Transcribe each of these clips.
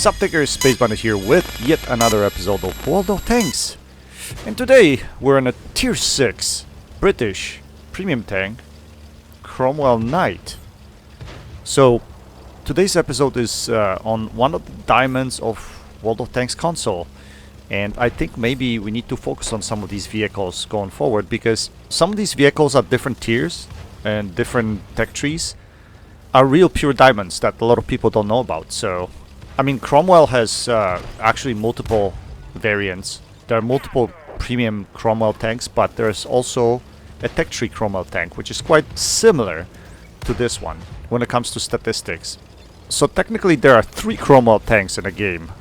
Subticker Spacebanner here with yet another episode of World of Tanks. And today we're in a Tier 6 British premium tank, Cromwell Knight. So today's episode is on one of the diamonds of World of Tanks console. And I think maybe we need to focus on some of these vehicles going forward, because some of these vehicles are different tiers and different tech trees are real pure diamonds that a lot of people don't know about. So I mean, Cromwell has actually multiple variants. There are multiple premium Cromwell tanks, but there's also a tech tree Cromwell tank, which is quite similar to this one when it comes to statistics. So technically there are 3 Cromwell tanks in a game.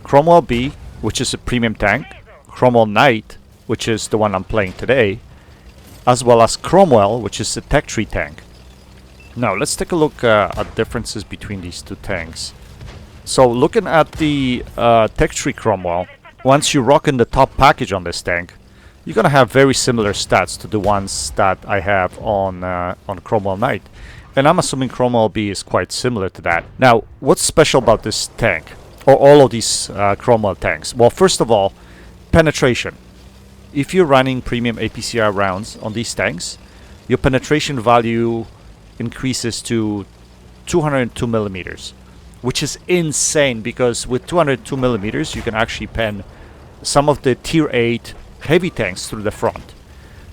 Cromwell B, which is a premium tank, Cromwell Knight, which is the one I'm playing today, as well as Cromwell, which is a tech tree tank. Now let's take a look at differences between these two tanks. So looking at the tech tree Cromwell, once you rock in the top package on this tank, you're gonna have very similar stats to the ones that I have on Cromwell Knight, and I'm assuming Cromwell B is quite similar to that. Now, what's special about this tank, or all of these Cromwell tanks? Well, first of all, penetration. If you're running premium APCR rounds on these tanks, your penetration value increases to 202 millimeters. Which is insane, because with 202 millimeters you can actually pen some of the tier 8 heavy tanks through the front.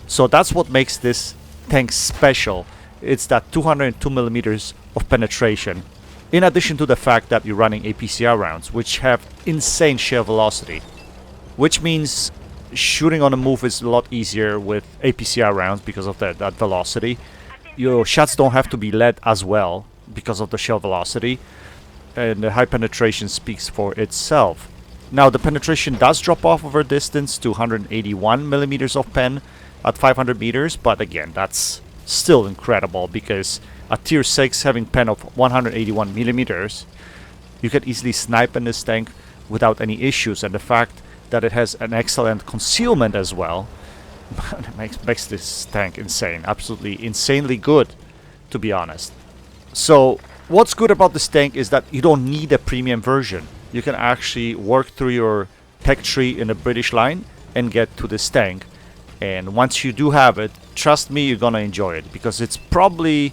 So that's what makes this tank special. It's that 202 millimeters of penetration, in addition to the fact that you're running APCR rounds, which have insane shell velocity, which means shooting on the move is a lot easier with APCR rounds because of that velocity. Your shots don't have to be led as well because of the shell velocity, and the high penetration speaks for itself. Now the penetration does drop off over distance to 181 millimeters of pen at 500 meters, but again, that's still incredible because at tier 6 having pen of 181 millimeters, you can easily snipe in this tank without any issues, and the fact that it has an excellent concealment as well makes this tank insane, absolutely insanely good, to be honest. So what's good about this tank is that you don't need a premium version. You can actually work through your tech tree in the British line and get to this tank. And once you do have it, trust me, you're gonna enjoy it, because it's probably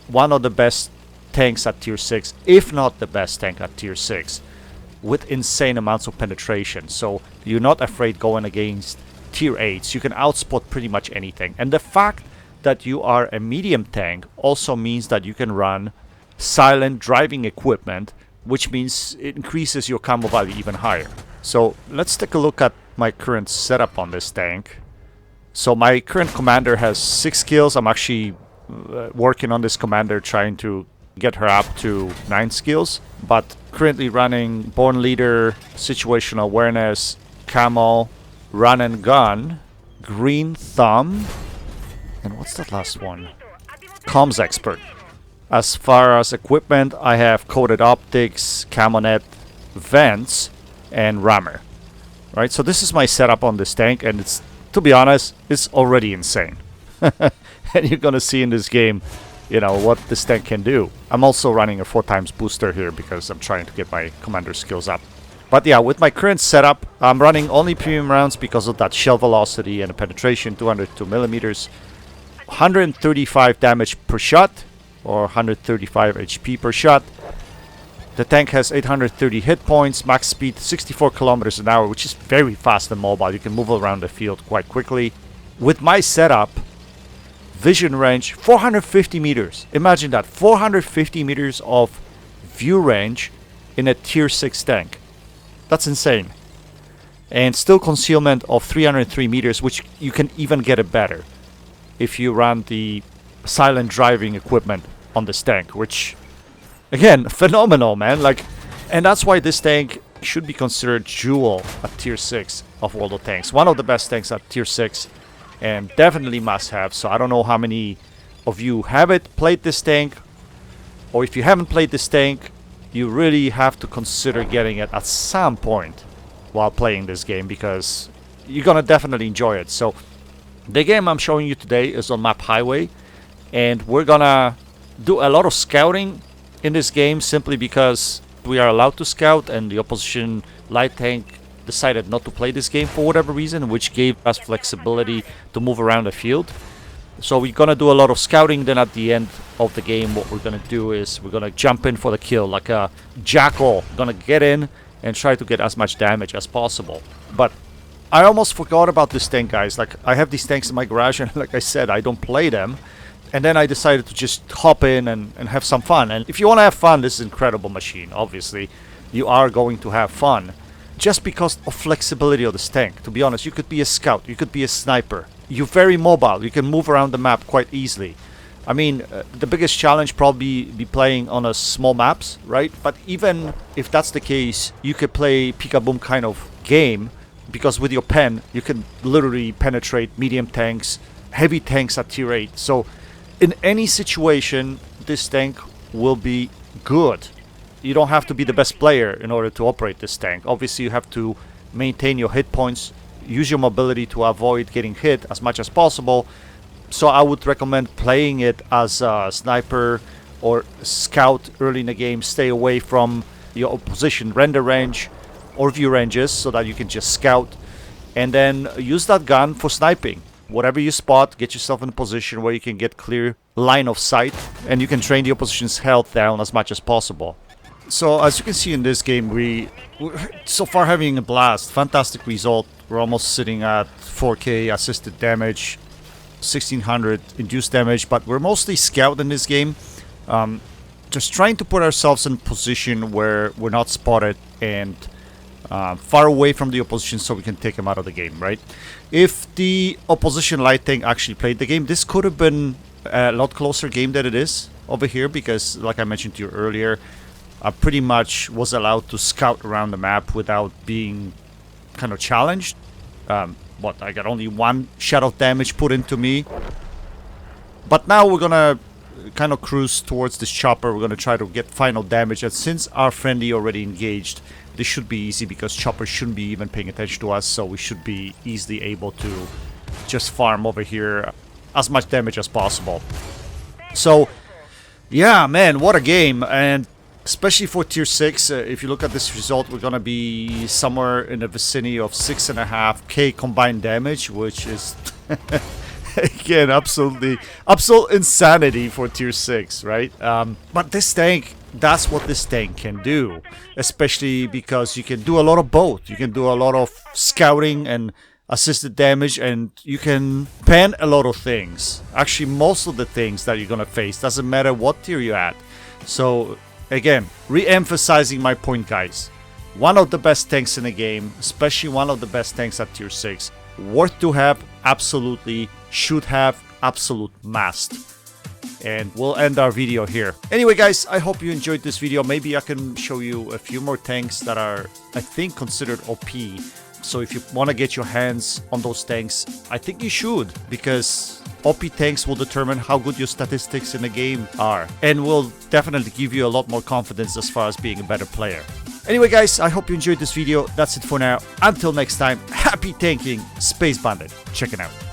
one of the best tanks at tier 6, if not the best tank at tier 6, with insane amounts of penetration. So you're not afraid going against tier 8s. You can outspot pretty much anything. And the fact that you are a medium tank also means that you can run silent driving equipment, which means it increases your camo value even higher. So let's take a look at my current setup on this tank. So my current commander has 6 skills. I'm actually working on this commander, trying to get her up to 9 skills. But currently running Born Leader, Situational Awareness, Camo, Run and Gun, Green Thumb, and what's that last one? Comms Expert. As far as equipment, I have Coated Optics, Camonet, Vents, and Rammer. Right, so this is my setup on this tank, and it's, to be honest, it's already insane. And you're gonna see in this game, you know, what this tank can do. I'm also running a 4x booster here because I'm trying to get my commander skills up. But yeah, with my current setup, I'm running only premium rounds because of that shell velocity and the penetration, 202 millimeters, 135 damage per shot, or 135 HP per shot. The tank has 830 hit points, max speed 64 kilometers an hour, which is very fast and mobile. You can move around the field quite quickly. With my setup, vision range 450 meters. Imagine that, 450 meters of view range in a tier 6 tank. That's insane. And still concealment of 303 meters, which you can even get it better if you run the silent driving equipment on this tank, which, again, phenomenal, man. Like, and that's why this tank should be considered jewel at tier 6 of World of Tanks. One of the best tanks at tier 6, and definitely must have. So I don't know how many of you have played this tank, or if you haven't played this tank, you really have to consider getting it at some point while playing this game, because you're gonna definitely enjoy it. So the game I'm showing you today is on map Highway, and we're gonna do a lot of scouting in this game simply because we are allowed to scout, and the opposition light tank decided not to play this game for whatever reason, which gave us flexibility to move around the field. So we're gonna do a lot of scouting. Then at the end of the game, what we're gonna do is we're gonna jump in for the kill like a jackal. Gonna get in and try to get as much damage as possible. But I almost forgot about this tank, guys. Like, I have these tanks in my garage, and like I said, I don't play them. And then I decided to just hop in and have some fun. And if you want to have fun, this is an incredible machine. Obviously, you are going to have fun just because of flexibility of this tank. To be honest, you could be a scout, you could be a sniper. You're very mobile. You can move around the map quite easily. I mean, the biggest challenge probably be playing on a small maps, right? But even if that's the case, you could play peek-a-boom kind of game, because with your pen, you can literally penetrate medium tanks, heavy tanks at tier 8. So in any situation, this tank will be good. You don't have to be the best player in order to operate this tank. Obviously, you have to maintain your hit points, use your mobility to avoid getting hit as much as possible. So I would recommend playing it as a sniper or scout early in the game. Stay away from your opposition render range or view ranges so that you can just scout, and then use that gun for sniping. Whatever you spot, get yourself in a position where you can get clear line of sight, and you can drain the opposition's health down as much as possible. So as you can see in this game, we're so far having a blast. Fantastic result. We're almost sitting at 4k assisted damage, 1600 induced damage, but we're mostly scout in this game. Just trying to put ourselves in a position where we're not spotted and far away from the opposition so we can take them out of the game, right? If the opposition light tank actually played the game, this could have been a lot closer game than it is over here, because like I mentioned to you earlier, I pretty much was allowed to scout around the map without being kind of challenged. What, I got only one shadow damage put into me. But now we're gonna kind of cruise towards this chopper. We're gonna try to get final damage, and since our friendly already engaged, this should be easy because chopper shouldn't be even paying attention to us, so we should be easily able to just farm over here as much damage as possible. So yeah, man, what a game. And especially for tier 6, if you look at this result, we're gonna be somewhere in the vicinity of 6.5k combined damage, which is again absolute insanity for tier 6, right? But this tank, that's what this tank can do, especially because you can do a lot of both. You can do a lot of scouting and assisted damage, and you can ban a lot of things. Actually, most of the things that you're gonna face, doesn't matter what tier you're at. So again, re-emphasizing my point, guys, one of the best tanks in the game, especially one of the best tanks at tier 6, worth to have, absolutely, should have, absolute must. And we'll end our video here. Anyway, guys, I hope you enjoyed this video. Maybe I can show you a few more tanks that are, I think, considered OP. So if you want to get your hands on those tanks, I think you should, because OP tanks will determine how good your statistics in the game are, and will definitely give you a lot more confidence as far as being a better player. Anyway, guys, I hope you enjoyed this video. That's it for now. Until next time, happy tanking, Space Bandit. Check it out.